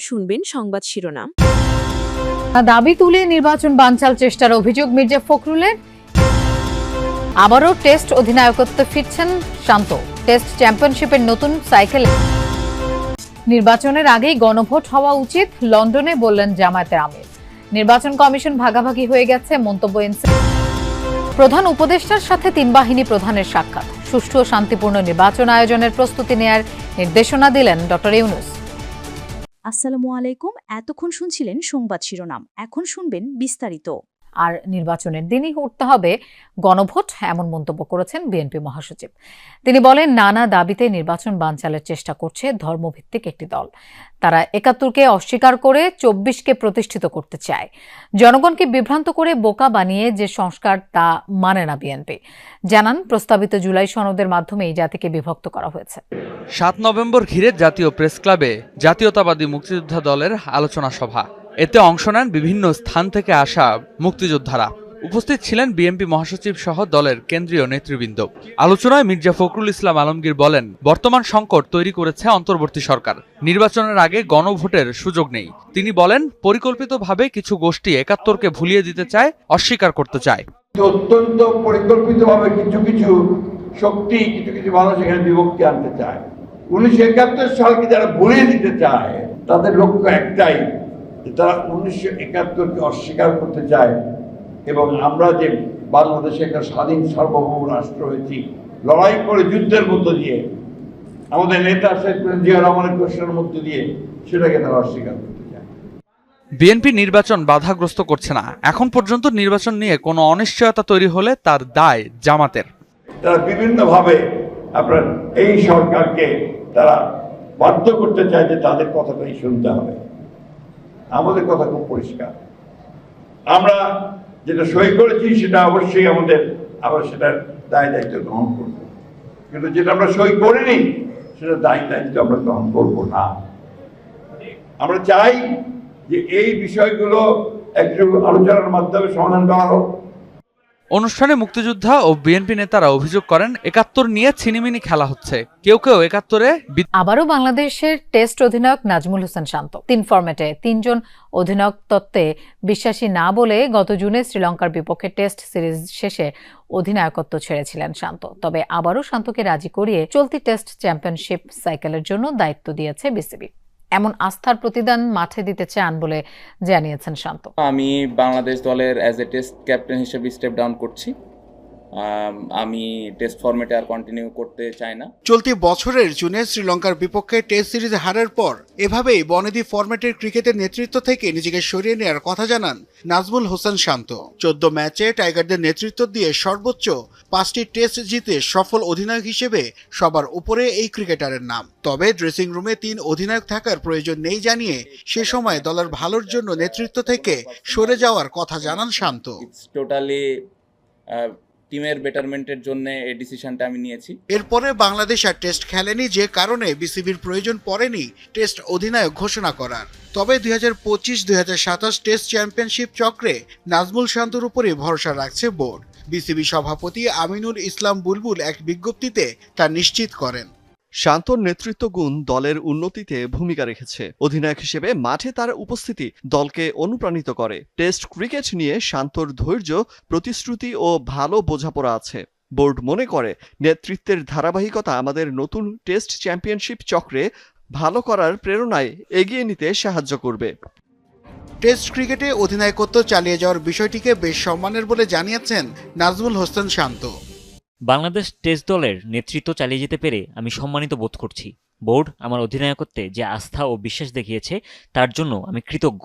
শুনবেন সংবাদ শিরোনাম। দাবি তুলে নির্বাচন বানচাল চেষ্টার অভিযোগ মির্জা ফখরুলের। আবারও টেস্ট অধিনায়কত্বে ফিরছেন শান্ত। টেস্ট চ্যাম্পিয়নশিপের নতুন সাইকেল। নির্বাচনের আগেই গণভোট হওয়া উচিত, লন্ডনে বললেন জামায়াতের আমির। নির্বাচন কমিশন ভাগাভাগি হয়ে গেছে, মন্তব্য এনসিপি। প্রধান উপদেষ্টার সাথে তিন বাহিনী প্রধানের সাক্ষাৎ। সুষ্ঠু ও শান্তিপূর্ণ নির্বাচন আয়োজনের প্রস্তুতি নেয়ার নির্দেশনা দিলেন ডক্টর ইউনূস। আসসালামু আলাইকুম। এতক্ষণ শুনছিলেন সংবাদ শিরোনাম, এখন শুনবেন বিস্তারিত। আর নির্বাচনের দিনই উঠতে হবে গণভোট, এমন মন্তব্য করেছেন বিএনপি মহাসচিব। তিনি বলেন, নানা দাবিতে নির্বাচন বানচালের চেষ্টা করছে ধর্মভিত্তিক একটি দল। তারা ৭১কে অস্বীকার করে ২৪কে প্রতিষ্ঠিত করতে চায়। জনগণকে বিভ্রান্ত করে বোকা বানিয়ে যে সংস্কার, তা মানে না বিএনপি। জানান, প্রস্তাবিত জুলাই সনদের মাধ্যমে এই জাতিকে বিভক্ত করা হয়েছে। ৭ নভেম্বর ঘিরে জাতীয় প্রেস ক্লাবে জাতীয়তাবাদী মুক্তিযোদ্ধা দলের আলোচনা সভা। এতে অংশ নেন বিভিন্ন স্থান থেকে আসা মুক্তিযোদ্ধারা। উপস্থিত ছিলেন বিএনপি মহাসচিব সহ দলের কেন্দ্রীয় নেতৃবৃন্দ। আলোচনায় মির্জা ফখরুল ইসলাম আলমগীর বলেন, বর্তমান সংকট তৈরি করেছে অন্তর্বর্তী সরকার। নির্বাচনের আগে গণভোটের সুযোগ নেই। তিনি বলেন, পরিকল্পিতভাবে কিছু গোষ্ঠী ৭১কে ভুলিয়ে দিতে চায়, অস্বীকার করতে চায়। অত্যন্ত পরিকল্পিতভাবে কিছু কিছু শক্তি, কিছু কিছু মানুষ এখানে বিভক্তি আনতে চায়। ১৯৭১ সালকে যারা ভুলিয়ে দিতে চায়, তাদের লক্ষ্য একটাই, তারা ১৯৭১কে অস্বীকার করতে চায়। এবং আমরা যে বাংলাদেশে একটা স্বাধীন সার্বভৌম রাষ্ট্র হয়েছি, লড়াই করে যুদ্ধের মধ্য দিয়ে, আমাদের নেতা শেখ জিয়া রহমানের ঘোষণার মধ্য দিয়ে, সেটাকে তারা অস্বীকার করতে চায়। বিএনপি নির্বাচন বাধাগ্রস্ত করছে না। এখন পর্যন্ত নির্বাচন নিয়ে কোনো অনিশ্চয়তা তৈরি হলে তার দায় জামাতের। তারা বিভিন্নভাবে আপনার এই সরকারকে তারা বাধ্য করতে চায় যে তাদের কথাটাই শুনতে হবে। আমাদের কথা খুব পরিষ্কার, আমরা যেটা সই করেছি সেটা অবশ্যই আমাদের, আবার সেটার দায় দায়িত্ব গ্রহণ করব। কিন্তু যেটা আমরা সই করিনি, সেটা দায় দায়িত্ব আমরা গ্রহণ করব না। আমরা চাই যে এই বিষয়গুলো একটু আলোচনার মাধ্যমে সমাধান করা হোক। অনুষ্ঠানে মুক্তিযোদ্ধা ও বিএনপি নেতারা অভিযোগ করেন, ৭১ নিয়ে ছিনিমিনি খেলা হচ্ছে। কেউ কেউ ৭১-এ। আবারও বাংলাদেশের টেস্ট অধিনায়ক নাজমুল হোসেন শান্ত। ৩ ফরম্যাটে ৩ জন অধিনায়ক তত্ত্বে বিশ্বাসী না বলে গত জুনে শ্রীলঙ্কার বিপক্ষে টেস্ট সিরিজ শেষে অধিনায়কত্ব ছেড়েছিলেন শান্ত। তবে আবারও শান্তকে রাজি করিয়ে চলতি টেস্ট চ্যাম্পিয়নশিপ সাইকেলের জন্য দায়িত্ব দিয়েছে বিসিবি। এমন আস্থার প্রতিদান মাঠে দিতে চান বলে জানিয়েছেন শান্ত। আমি বাংলাদেশ দলের অ্যাজ এ টেস্ট ক্যাপ্টেন হিসেবে স্টেপ ডাউন করছি। আমি টেস্ট ফরম্যাটে আর কন্টিনিউ করতে চাই না। চলতি বছরের জুনে শ্রীলঙ্কার বিপক্ষে টেস্ট সিরিজ হারের পর এভাবেই বনেদি ফরম্যাটের ক্রিকেটের নেতৃত্ব থেকে নিজেকে সরিয়ে নেওয়ার কথা জানান নাজমুল হোসেন শান্ত। ১৪ ম্যাচে টাইগারদের নেতৃত্ব দিয়ে সর্বোচ্চ ৫টি টেস্ট জিতে সফল অধিনায়ক হিসেবে সবার উপরে এই ক্রিকেটারের নাম। তবে ড্রেসিং রুমে ৩ অধিনায়ক থাকার প্রয়োজন নেই জানিয়ে সে সময় দলের ভালোর জন্য নেতৃত্ব থেকে সরে যাওয়ার কথা জানান শান্ত। টোটালি টিমের বেটারমেন্টের জন্য এই ডিসিশনটা আমি নিয়েছি। এরপরে বাংলাদেশ আর টেস্ট খেলেনি, যে কারণে বিসিবির প্রয়োজন পড়েনি টেস্ট অধিনায়ক ঘোষণা করার। তবে ২০২৫-২০২৭ টেস্ট চ্যাম্পিয়নশিপ চক্রে নাজমুল শান্তর উপরে ভরসা রাখছে বোর্ড। বিসিবি সভাপতি আমিনুল ইসলাম বুলবুল এক বিজ্ঞপ্তিতে তা নিশ্চিত করেন। শান্তর নেতৃত্ব গুণ দলের উন্নতিতে ভূমিকা রেখেছে। অধিনায়ক হিসেবে মাঠে তার উপস্থিতি দলকে অনুপ্রাণিত করে। টেস্ট ক্রিকেট নিয়ে শান্তর ধৈর্য, প্রতিশ্রুতি ও ভালো বোঝাপড়া আছে। বোর্ড মনে করে নেতৃত্বের ধারাবাহিকতা আমাদের নতুন টেস্ট চ্যাম্পিয়নশিপ চক্রে ভালো করার প্রেরণায় এগিয়ে নিতে সাহায্য করবে। টেস্ট ক্রিকেটে অধিনায়কত্ব চালিয়ে যাওয়ার বিষয়টিকে বেশ সম্মানের বলে জানিয়েছেন নাজমুল হোসেন শান্ত। বাংলাদেশ টেস্ট দলের নেতৃত্ব চালিয়ে যেতে পেরে আমি সম্মানিত বোধ করছি। বোর্ড আমার অধিনায়কত্বে যে আস্থা ও বিশ্বাস দেখিয়েছে, তার জন্য আমি কৃতজ্ঞ।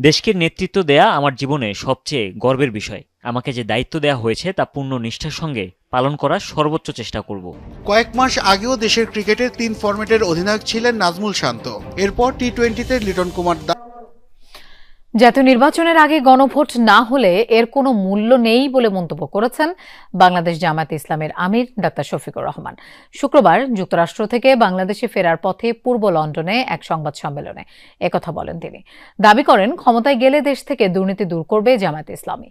দেশকে নেতৃত্ব দেয়া আমার জীবনে সবচেয়ে গর্বের বিষয়। আমাকে যে দায়িত্ব দেওয়া হয়েছে তা পূর্ণ নিষ্ঠার সঙ্গে পালন করার সর্বোচ্চ চেষ্টা করব। কয়েক মাস আগেও দেশের ক্রিকেটের ৩ ফরম্যাটের অধিনায়ক ছিলেন নাজমুল শান্ত। এরপর টি-20তে লিটন কুমার দাস। জাতীয় নির্বাচনের আগে গণভোট না হলে এর কোনো মূল্য নেই বলে মন্তব্য করেছেন বাংলাদেশ জামায়াতে ইসলামের আমির ডাক্তার শফিকুর রহমান। শুক্রবার যুক্তরাষ্ট্র থেকে বাংলাদেশে ফেরার পথে পূর্ব লন্ডনে এক সংবাদ সম্মেলনে একথা বলেন তিনি। দাবি করেন, ক্ষমতায় গেলে দেশ থেকে দুর্নীতি দূর করবে জামায়াতে ইসলামী,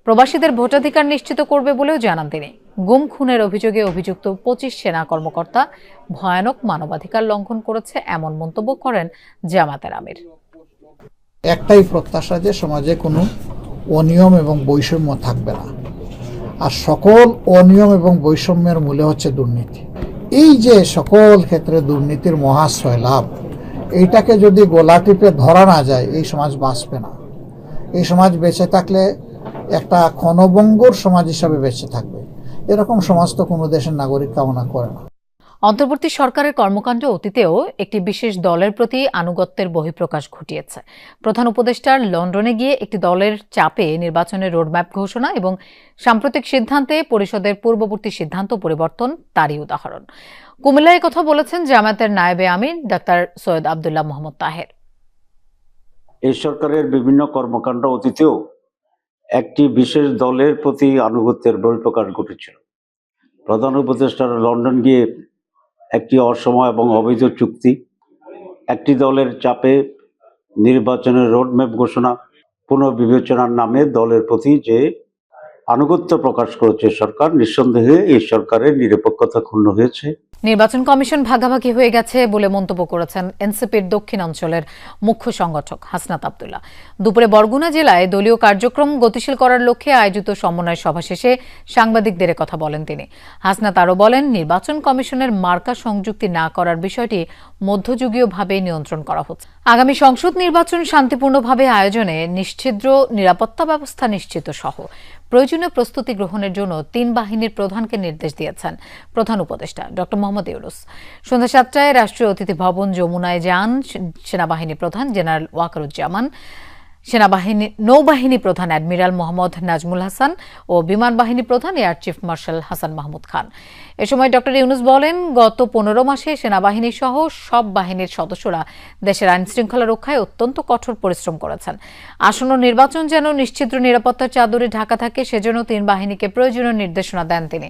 প্রবাসীদের ভোটাধিকার নিশ্চিত করবে বলেও জানান তিনি। গুম খুনের অভিযোগে অভিযুক্ত ২৫ সেনা কর্মকর্তা ভয়ানক মানবাধিকার লঙ্ঘন করেছে, এমন মন্তব্য করেন জামায়াতের আমির। একটাই প্রত্যাশা যে সমাজে কোনো অনিয়ম এবং বৈষম্য থাকবে না, আর সকল অনিয়ম এবং বৈষম্যের মূলে হচ্ছে দুর্নীতি। এই যে সকল ক্ষেত্রে দুর্নীতির মহাশয় লাভ, এইটাকে যদি গোলা টিপে ধরা না যায় এই সমাজ বাঁচবে না। এই সমাজ বেঁচে থাকলে একটা ক্ষণভঙ্গুর সমাজ হিসাবে বেঁচে থাকবে। এরকম সমাজ তো কোনো দেশের নাগরিক কামনা করে না। অন্তর্বর্তী সরকারের কর্মকাণ্ড অতীতেও একটি বিশেষ দলের প্রতি আনুগত্যের বহিঃপ্রকাশ ঘটিয়েছে। প্রধান উপদেষ্টার লন্ডনে গিয়ে একটি দলের চাপে নির্বাচনের রোডম্যাপ ঘোষণা এবং সাম্প্রতিক সিদ্ধান্তে পরিষদের পূর্ববর্তী সিদ্ধান্ত পরিবর্তন তারই উদাহরণ। কুমিল্লায় কথা বলেছেন জামায়াতের নায়েবে আমির ডাক্তার সৈয়দ আব্দুল্লাহ মোহাম্মদ তাহের। এই সরকারের বিভিন্ন কর্মকাণ্ড অতীতেও একটি বিশেষ দলের প্রতি আনুগত্যের বহিঃপ্রকাশ ঘটেছিল। প্রধান উপদেষ্টার লন্ডন গিয়ে একটি অসময় এবং অবৈধ চুক্তি, একটি দলের চাপে নির্বাচনের রোডম্যাপ ঘোষণা, পুনর্বিবেচনার নামে দলের প্রতি যে আনুগত্য প্রকাশ করেছে সরকার, নিঃসন্দেহে এই সরকারের নিরপেক্ষতা ক্ষুণ্ণ হয়েছে। নির্বাচন কমিশন ভাগাভাগি হয়ে গেছে বলে মন্তব্য করেছেন এনসিপির দক্ষিণ অঞ্চলের মুখ্য সংগঠক হাসনাত আব্দুল্লাহ। দুপুরে বরগুনা জেলায় দলীয় কার্যক্রম গতিশীল করার লক্ষ্যে আয়োজিত সমন্বয় সভা শেষে সাংবাদিকদের কথা বলেন তিনি। হাসনাত আরও বলেন, নির্বাচন কমিশনের মার্কা সংযুক্তি না করার বিষয়টি মধ্যযুগীয়ভাবে নিয়ন্ত্রণ করা হচ্ছে। আগামী সংসদ নির্বাচন শান্তিপূর্ণভাবে আয়োজনে নিশ্ছিদ্র নিরাপত্তা ব্যবস্থা নিশ্চিত সহ প্রয়োজনীয় প্রস্তুতি গ্রহণের জন্য 3 বাহিনীর প্রধানকে নির্দেশ দিয়েছেন প্রধান উপদেষ্টা ডক্টর মোহাম্মদ ইউনূস। সন্ধ্যা 7টায় রাষ্ট্রীয় অতিথি ভবন যমুনায় যান সেনাবাহিনী প্রধান জেনারেল ওয়াকারুজ্জামান, নৌবাহিনী প্রধান অ্যাডমিরাল মোহাম্মদ নাজমুল হাসান ও বিমান বাহিনী প্রধান air chief marshal Hasan Mahmud Khan. এ সময় ডক্টর ইউনূস বলেন, গত 15 মাসে সেনাবাহিনী সহ সব বাহিনীর সদস্যরা দেশের আইন শৃঙ্খলা রক্ষায় অত্যন্ত কঠোর পরিশ্রম করেছেন। আসন্ন নির্বাচন যেন নিশ্চিদ্র নিরাপত্তার চাদরে ঢাকা থাকে সেজন্য 3 বাহিনীকে প্রয়োজনীয় নির্দেশনা দেন তিনি।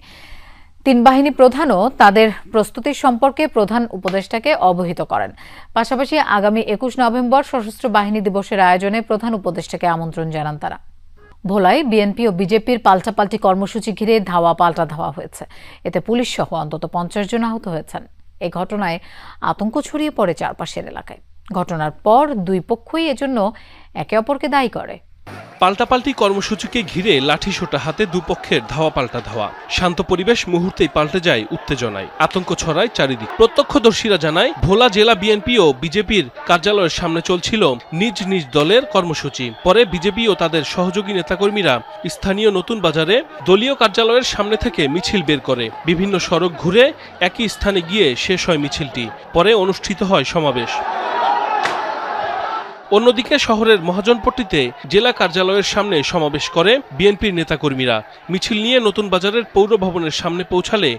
3 বাহিনী প্রধানও তাদের প্রস্তুতির সম্পর্কে প্রধান উপদেষ্টাকে অবহিত করেন। পাশাপাশি আগামী 21 নভেম্বর সশস্ত্র বাহিনী দিবসের আয়োজনে প্রধান উপদেষ্টাকে আমন্ত্রণ জানান তারা। ভোলায় বিএনপি ও বিজেপির পাল্টাপাল্টি কর্মসূচি ঘিরে ধাওয়া পাল্টা ধাওয়া হয়েছে। এতে পুলিশ সহ অন্তত 50 জন আহত হয়েছেন। এই ঘটনায় আতঙ্ক ছড়িয়ে পড়ে চারপাশের এলাকায়। ঘটনার পর 2 পক্ষই এজন্য একে অপরকে দায়ী করে। পাল্টাপাল্টি কর্মসূচিকে ঘিরে লাঠিসোঁটা হাতে দুপক্ষের ধাওয়া পাল্টা ধাওয়া। শান্ত পরিবেশ মুহূর্তেই পাল্টে যায় উত্তেজনায়, আতঙ্ক ছড়ায় চারিদিক। প্রত্যক্ষদর্শীরা জানায়, ভোলা জেলা বিএনপি ও বিজেপির কার্যালয়ের সামনে চলছিল নিজ নিজ দলের কর্মসূচি। পরে বিজেপি ও তাদের সহযোগী নেতাকর্মীরা স্থানীয় নতুন বাজারে দলীয় কার্যালয়ের সামনে থেকে মিছিল বের করে। বিভিন্ন সড়ক ঘুরে একই স্থানে গিয়ে শেষ হয় মিছিলটি। পরে অনুষ্ঠিত হয় সমাবেশ। অন্যদিকে শহরের মহাজনপট্টিতে জেলা কার্যালয়ের সামনে সমাবেশ করে বিএনপির নেতাকর্মীরা। মিছিল নিয়ে নতুন বাজারের পৌর ভবনের সামনে পৌঁছালে